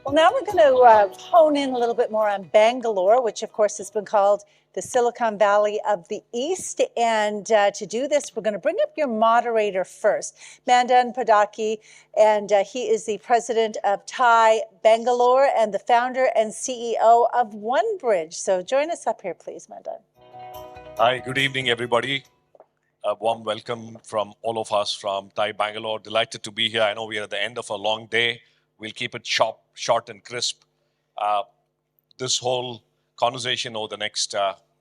Well, now we're going to hone in a little bit more on Bangalore, which of course has been called the Silicon Valley of the East. And to do this, we're going to bring up your moderator first, Mandan Padaki, and he is the president of TIE Bangalore and the founder and CEO of OneBridge. So join us up here, please, Mandan. Hi, good evening, everybody. A warm welcome from all of us from TIE Bangalore. Delighted to be here. I know we are at the end of a long day. We'll keep it short and crisp. This whole conversation over the next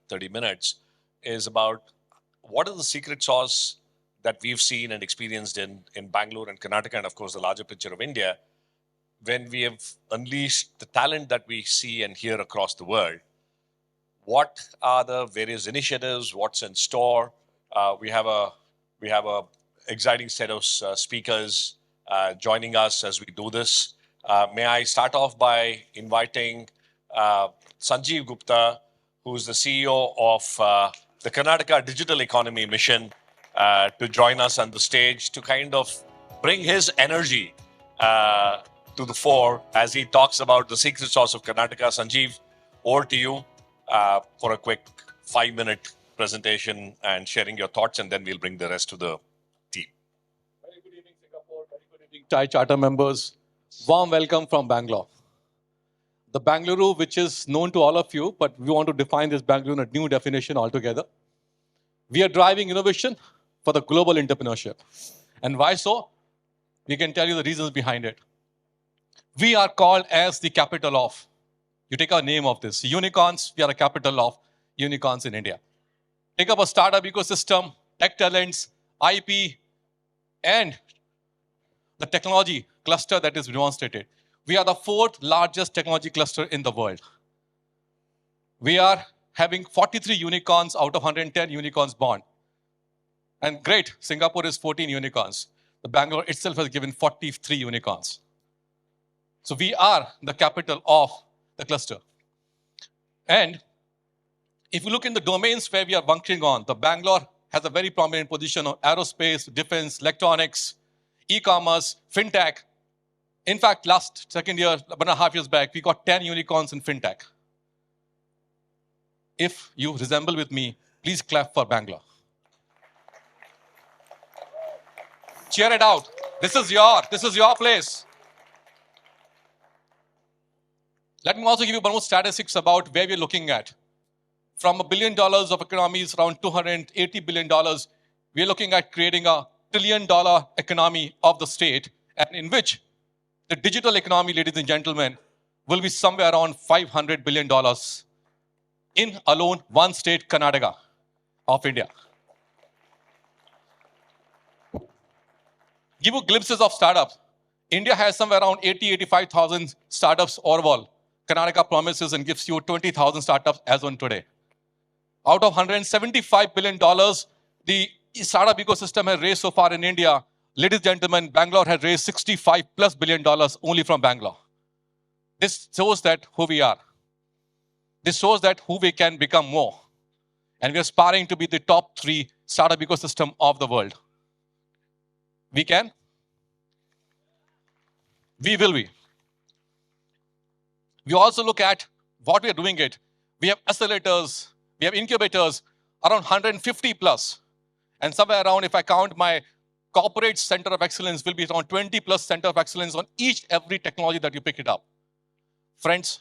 30 minutes is about what is the secret sauce that we've seen and experienced in Bangalore and Karnataka, and of course the larger picture of India, when we have unleashed the talent that we see and hear across the world. What are the various initiatives? What's in store? We have a exciting set of speakers joining us as we do this. May I start off by inviting Sanjeev Gupta, who's the CEO of the Karnataka Digital Economy Mission, to join us on the stage to kind of bring his energy to the fore as he talks about the secret sauce of Karnataka. Sanjeev, over to you for a quick 5-minute presentation and sharing your thoughts, and then we'll bring the rest to the team. Very good evening, Singapore. Very good evening, TIE Charter members. Warm welcome from Bangalore. The Bangalore, which is known to all of you, but we want to define this Bangalore in a new definition altogether. We are driving innovation for the global entrepreneurship. And why so? We can tell you the reasons behind it. We are called as the capital of, you take our name of this, unicorns. We are a capital of unicorns in India. Take up a startup ecosystem, tech talents, IP, and the technology cluster that is demonstrated. We are the 4th largest technology cluster in the world. We are having 43 unicorns out of 110 unicorns born. And great, Singapore is 14 unicorns. The Bangalore itself has given 43 unicorns. So we are the capital of the cluster. And if you look in the domains where we are functioning on, the Bangalore has a very prominent position on aerospace, defense, electronics, e-commerce, fintech. In fact, second year, 1.5 years back, we got 10 unicorns in fintech. If you resemble with me, please clap for Bangalore. Cheer it out. This is your place. Let me also give you one more statistics about where we're looking at. From $1 billion of economies, around $280 billion, we're looking at creating a $1 trillion economy of the state, and in which the digital economy, ladies and gentlemen, will be somewhere around $500 billion in alone one state, Karnataka of India. Give you glimpses of startups. India has somewhere around 85,000 startups overall. Karnataka promises and gives you 20,000 startups as on today. Out of $175 billion, the startup ecosystem has raised so far in India. Ladies and gentlemen, Bangalore has raised $65+ billion only from Bangalore. This shows that who we are. This shows that who we can become more. And we are aspiring to be the top 3 startup ecosystem of the world. We can. We will be. We also look at what we are doing it. We have accelerators, we have incubators, around 150 plus. And somewhere around, if I count my corporate center of excellence, will be around 20 plus center of excellence on every technology that you pick it up. Friends,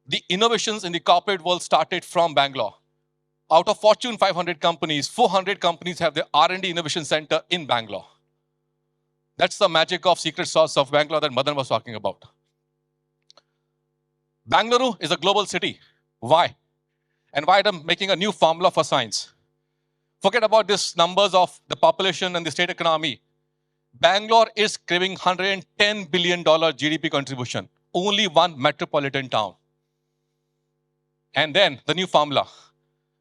the innovations in the corporate world started from Bangalore. Out of Fortune 500 companies, 400 companies have their R&D innovation center in Bangalore. That's the magic of secret sauce of Bangalore that Madan was talking about. Bangalore is a global city. Why? And why I'm making a new formula for science. Forget about these numbers of the population and the state economy. Bangalore is giving $110 billion GDP contribution. Only one metropolitan town. And then the new formula.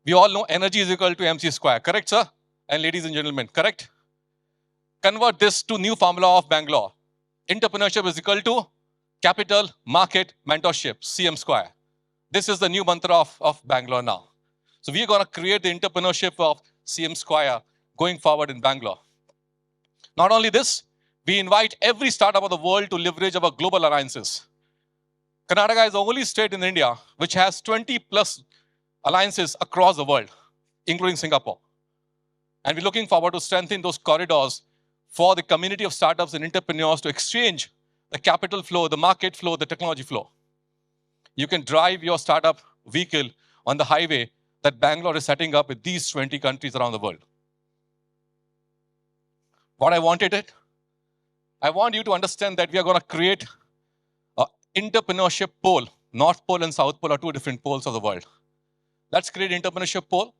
We all know energy is equal to MC square. Correct, sir? And ladies and gentlemen, correct? Convert this to new formula of Bangalore. Entrepreneurship is equal to capital, market, mentorship, CM square. This is the new mantra of Bangalore now. So we are going to create the entrepreneurship of CM square going forward in Bangalore. Not only this, we invite every startup of the world to leverage our global alliances. Karnataka is the only state in India which has 20 plus alliances across the world, including Singapore. And we're looking forward to strengthen those corridors for the community of startups and entrepreneurs to exchange the capital flow, the market flow, the technology flow. You can drive your startup vehicle on the highway that Bangalore is setting up with these 20 countries around the world. What I wanted it, I want you to understand that we are going to create an entrepreneurship pole. North Pole and South Pole are two different poles of the world. Let's create entrepreneurship pole,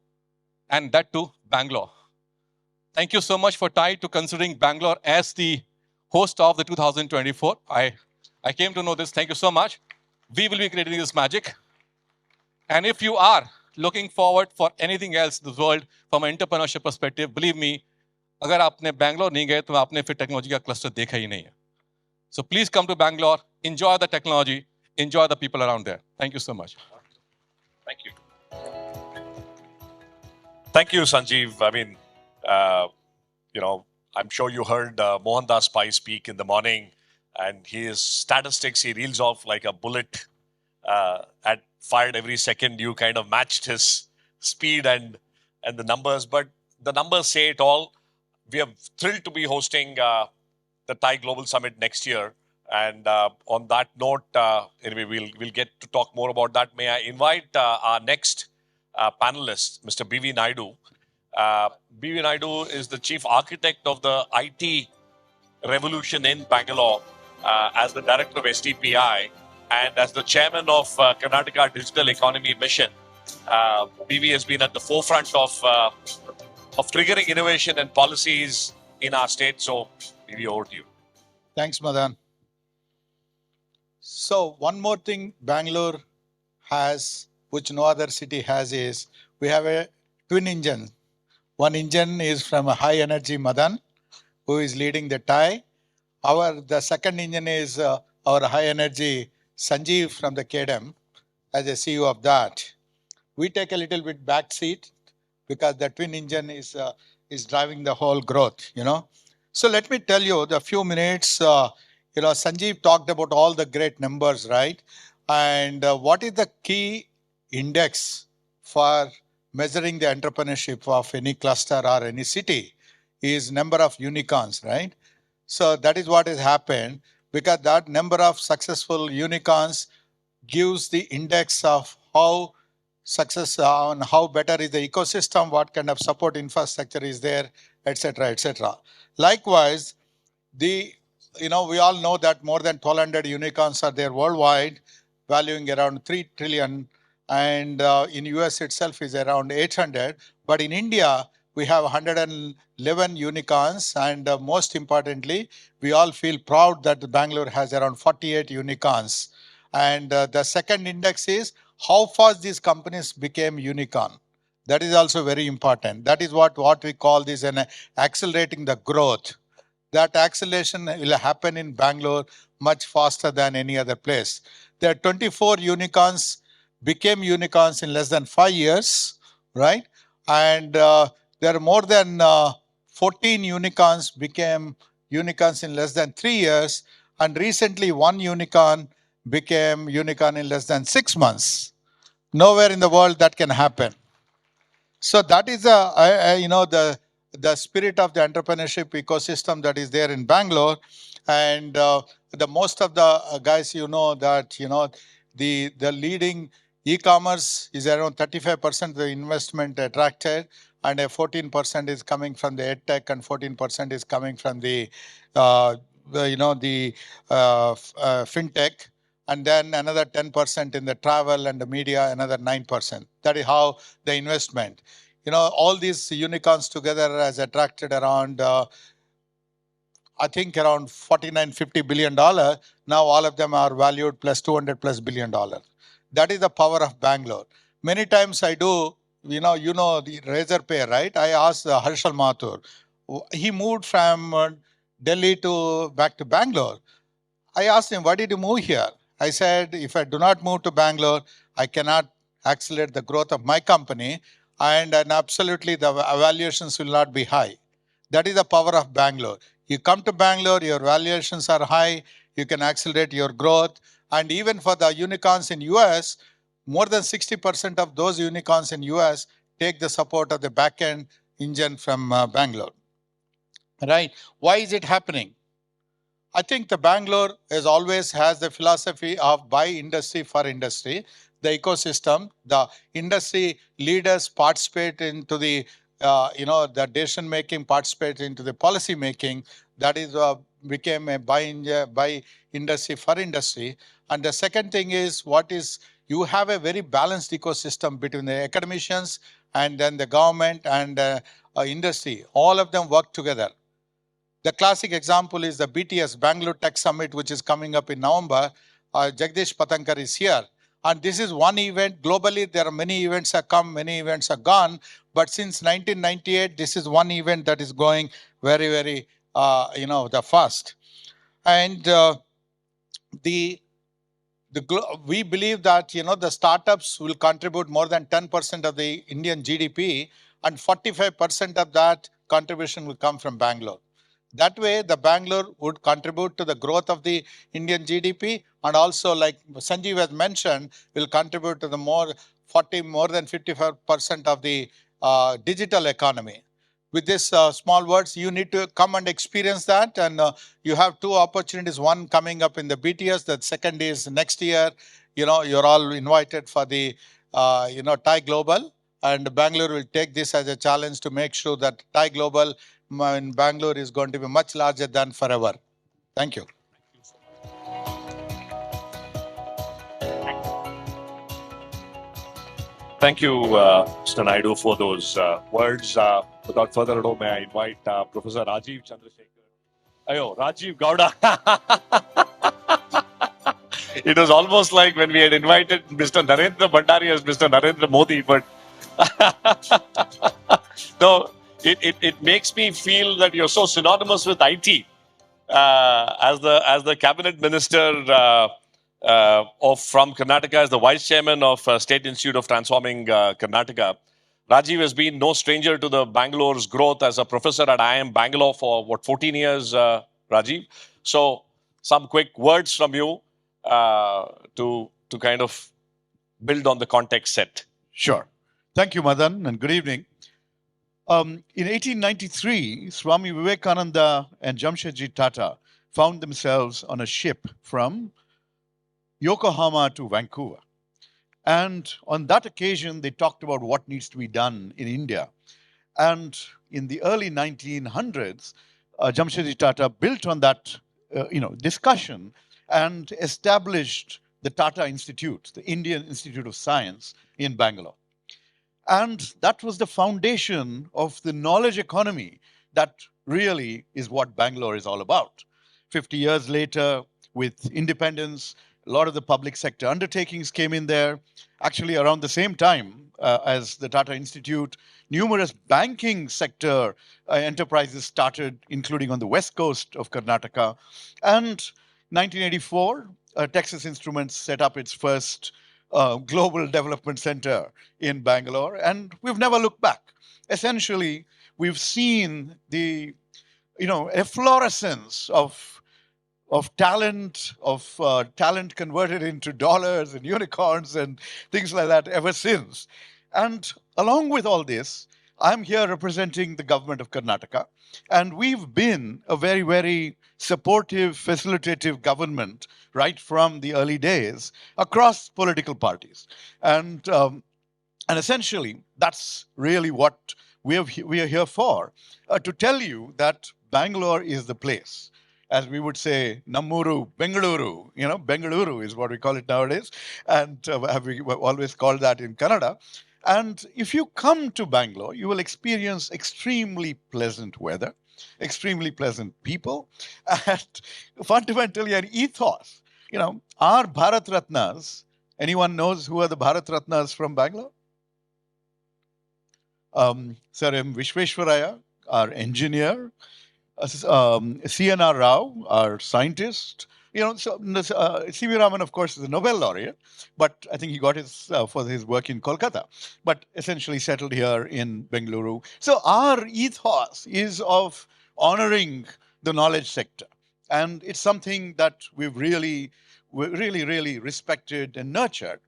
and that too, Bangalore. Thank you so much for TIE to considering Bangalore as the host of the 2024. I came to know this. Thank you so much. We will be creating this magic. And if you are looking forward for anything else in the world from an entrepreneurship perspective, believe me, अगर आपने Bangalore नहीं गए तो आपने फिर technology का cluster देखा ही नहीं है. So please come to Bangalore, enjoy the technology, enjoy the people around there. Thank you so much. Thank you. Thank you, Sanjeev. I mean, I'm sure you heard Mohandas Pai speak in the morning, and his statistics, he reels off like a bullet at fired every second. You kind of matched his speed and the numbers, but the numbers say it all. We are thrilled to be hosting the Thai Global Summit next year. And on that note, anyway, we'll get to talk more about that. May I invite our next panelist, Mr. B.V. Naidu. B.V. Naidu is the chief architect of the IT revolution in Bangalore as the director of STPI and as the chairman of Karnataka Digital Economy Mission. B.V. has been at the forefront of triggering innovation and policies in our state. So, B.V., over to you. Thanks, Madan. So one more thing Bangalore has, which no other city has, is we have a twin engine. One engine is from a high energy Madan, who is leading the TIE. The second engine is our high energy Sanjeev from the KDM as a CEO of that. We take a little bit back seat because the twin engine is driving the whole growth, So let me tell you the few minutes, Sanjeev talked about all the great numbers, right? And what is the key index for measuring the entrepreneurship of any cluster or any city is number of unicorns, right? So that is what has happened, because that number of successful unicorns gives the index of how success and how better is the ecosystem, what kind of support infrastructure is there, etc., etc. Likewise, we all know that more than 1,200 unicorns are there worldwide, valuing around 3 trillion, and in US itself is around 800. But in India, we have 111 unicorns, and most importantly, we all feel proud that Bangalore has around 48 unicorns. And the second index is how fast these companies became unicorn. That is also very important. That is what we call this an accelerating the growth. That acceleration will happen in Bangalore much faster than any other place. There are 24 unicorns became unicorns in less than 5 years, right? And there are more than 14 unicorns became unicorns in less than 3 years. And recently, one unicorn became unicorn in less than 6 months. Nowhere in the world that can happen. So that is the spirit of the entrepreneurship ecosystem that is there in Bangalore. And the most of the guys, that the leading e-commerce is around 35% of the investment attracted, and 14% is coming from the edtech, and 14% is coming from the fintech, and then another 10% in the travel and the media, another 9%. That is how the investment. All these unicorns together has attracted around, I think around $49-50 billion. Now all of them are valued plus $200+ billion. That is the power of Bangalore. Many times I do, the Razorpay, right? I asked Harshal Mathur. He moved from Delhi back to Bangalore. I asked him, why did you move here? I said, if I do not move to Bangalore, I cannot accelerate the growth of my company, and absolutely the valuations will not be high. That is the power of Bangalore. You come to Bangalore, your valuations are high, you can accelerate your growth, And even for the unicorns in US, more than 60% of those unicorns in US take the support of the back-end engine from Bangalore. Right? Why is it happening? I think the Bangalore always has the philosophy of by industry for industry. The ecosystem, the industry leaders participate into the the decision making, participate into the policy making. That is became a by industry for industry. And the second thing is you have a very balanced ecosystem between the academicians and then the government and industry. All of them work together. The classic example is the BTS, Bangalore Tech Summit, which is coming up in November. Jagdish Patankar is here. And this is one event. Globally, there are many events have come, many events are gone. But since 1998, this is one event that is going very, very, the fast. And we believe that, the startups will contribute more than 10% of the Indian GDP, and 45% of that contribution will come from Bangalore. That way, the Bangalore would contribute to the growth of the Indian GDP, and also, like Sanjeev has mentioned, will contribute to the more than 55% of the digital economy. With this small words, you need to come and experience that. And you have two opportunities, one coming up in the BTS, the second is next year. You're all invited for the, TI Global. And Bangalore will take this as a challenge to make sure that TI Global in Bangalore is going to be much larger than forever. Thank you. Thank you, Mr. Naidu, for those words. Without further ado, may I invite Professor Rajiv Chandrasekhar. Ayo, Rajiv Gowda. It was almost like when we had invited Mr. Narendra Bhandari as Mr. Narendra Modi, but no, it makes me feel that you're so synonymous with IT as the cabinet minister from Karnataka, as the vice chairman of State Institute of Transforming Karnataka. Rajiv has been no stranger to the Bangalore's growth as a professor at IIM Bangalore for 14 years, Rajiv. So some quick words from you to kind of build on the context set. Sure. Thank you, Madan, and good evening. In 1893, Swami Vivekananda and Jamshedji Tata found themselves on a ship from Yokohama to Vancouver. And on that occasion, they talked about what needs to be done in India. And in the early 1900s, Jamshedji Tata built on that discussion and established the Tata Institute, the Indian Institute of Science in Bangalore. And that was the foundation of the knowledge economy that really is what Bangalore is all about. 50 years later, with independence, a lot of the public sector undertakings came in there. Actually, around the same time as the Tata Institute, numerous banking sector enterprises started, including on the west coast of Karnataka. And 1984, Texas Instruments set up its first global development center in Bangalore, and we've never looked back. Essentially, we've seen the efflorescence of talent, talent converted into dollars and unicorns and things like that ever since. And along with all this, I'm here representing the government of Karnataka, and we've been a very, very supportive, facilitative government right from the early days across political parties. And essentially, that's really what we are here for, to tell you that Bangalore is the place. As we would say, Nammuru, Bengaluru, Bengaluru is what we call it nowadays, and we always called that in Kannada. And if you come to Bangalore, you will experience extremely pleasant weather, extremely pleasant people, and fundamentally an ethos. Our Bharat Ratnas, anyone knows who are the Bharat Ratnas from Bangalore? Sir M. Vishweshwaraya, our engineer, CNR Rao, our scientist. C.V. Raman, of course, is a Nobel laureate, but I think he got his for his work in Kolkata, but essentially settled here in Bengaluru. So our ethos is of honoring the knowledge sector, and it's something that we've really really, really respected and nurtured.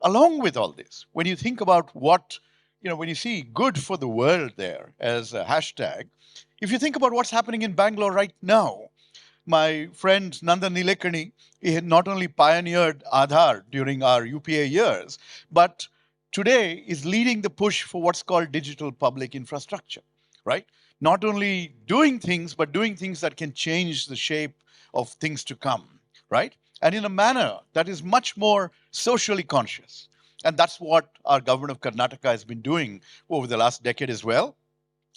Along with all this, when you think about what, when you see good for the world there as a hashtag, if you think about what's happening in Bangalore right now, my friend Nandan Nilekani, he had not only pioneered Aadhaar during our UPA years, but today is leading the push for what's called digital public infrastructure, right? Not only doing things, but doing things that can change the shape of things to come, right? And in a manner that is much more socially conscious. And that's what our government of Karnataka has been doing over the last decade as well.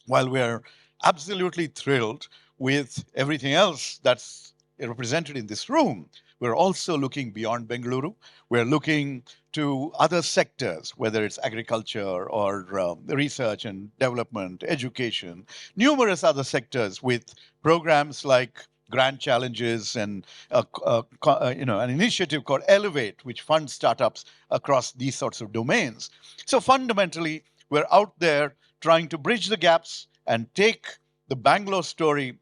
While we're absolutely thrilled with everything else that's represented in this room, we're also looking beyond Bengaluru. We're looking to other sectors, whether it's agriculture or research and development, education, numerous other sectors with programs like Grand Challenges and an initiative called Elevate, which funds startups across these sorts of domains. So fundamentally, we're out there trying to bridge the gaps and take the Bangalore story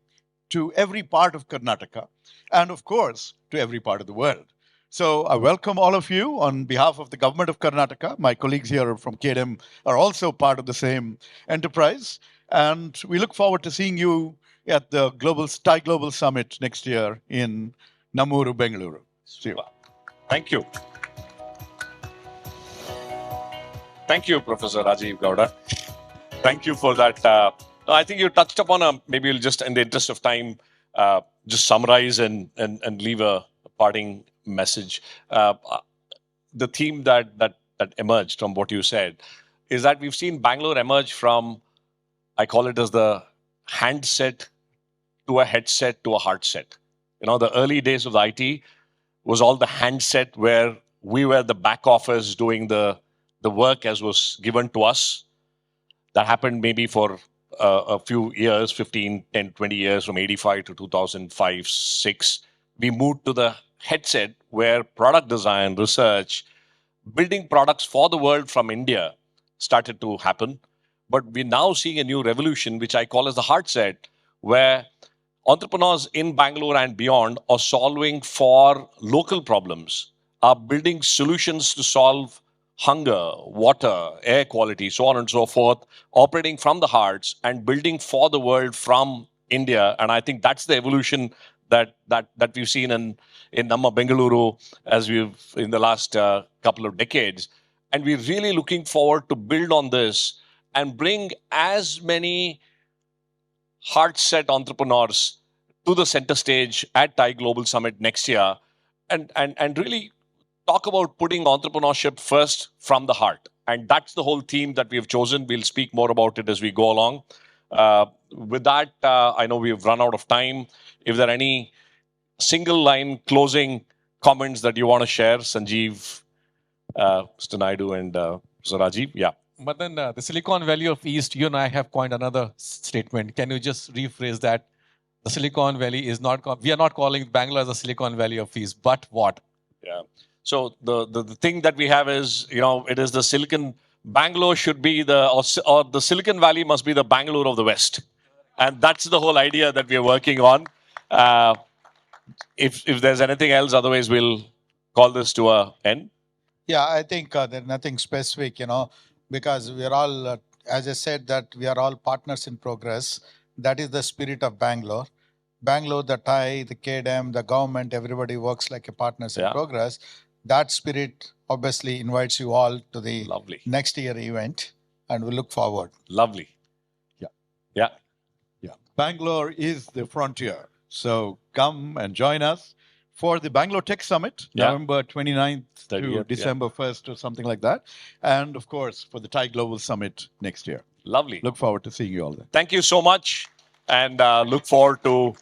to every part of Karnataka and, of course, to every part of the world. So I welcome all of you on behalf of the government of Karnataka. My colleagues here from KDM are also part of the same enterprise. And we look forward to seeing you at the TI Global Summit next year in Namuru, Bengaluru. See you. Thank you. Thank you, Professor Rajiv Gowda. Thank you for that. I think you touched upon maybe we'll just, in the interest of time, just summarize and leave a parting message. The theme that emerged from what you said is that we've seen Bangalore emerge from, I call it as the handset to a headset to a heartset. The early days of the IT was all the handset where we were the back office doing the work as was given to us. That happened maybe for a few years, 15, 10, 20 years, from 85 to 2005, 6. We moved to the headset where product design, research, building products for the world from India started to happen. But we're now seeing a new revolution, which I call as the heartset, where entrepreneurs in Bangalore and beyond are solving for local problems, are building solutions to solve hunger, water, air quality, so on and so forth, operating from the hearts and building for the world from India. And I think that's the evolution that we've seen in Namma Bengaluru as we've in the last couple of decades. And we're really looking forward to build on this and bring as many heart-set entrepreneurs to the center stage at TI Global Summit next year and really talk about putting entrepreneurship first from the heart. And that's the whole theme that we have chosen. We'll speak more about it as we go along. With that, I know we've run out of time. If there are any single line closing comments that you want to share, Sanjeev, Mr. Naidu and Mr. Rajiv, yeah. But then the Silicon Valley of East, you and I have coined another statement. Can you just rephrase that? The Silicon Valley is not, we are not calling Bangalore as the Silicon Valley of East, but what? Yeah. So the thing that we have is, it is the Bangalore should be or the Silicon Valley must be the Bangalore of the West. And that's the whole idea that we are working on. If there's anything else, otherwise we'll call this to an end. Yeah, I think there's nothing specific, because we are all, as I said, that we are all partners in progress. That is the spirit of Bangalore. Bangalore, the TI, the KDM, the government, everybody works like a partners in progress. That spirit obviously invites you all to the next year event, and we look forward. Lovely. Yeah. Bangalore is the frontier. So come and join us for the Bangalore Tech Summit, November 29th to December 1st or something like that. And of course, for the TI Global Summit next year. Lovely. Look forward to seeing you all there. Thank you so much. And look forward to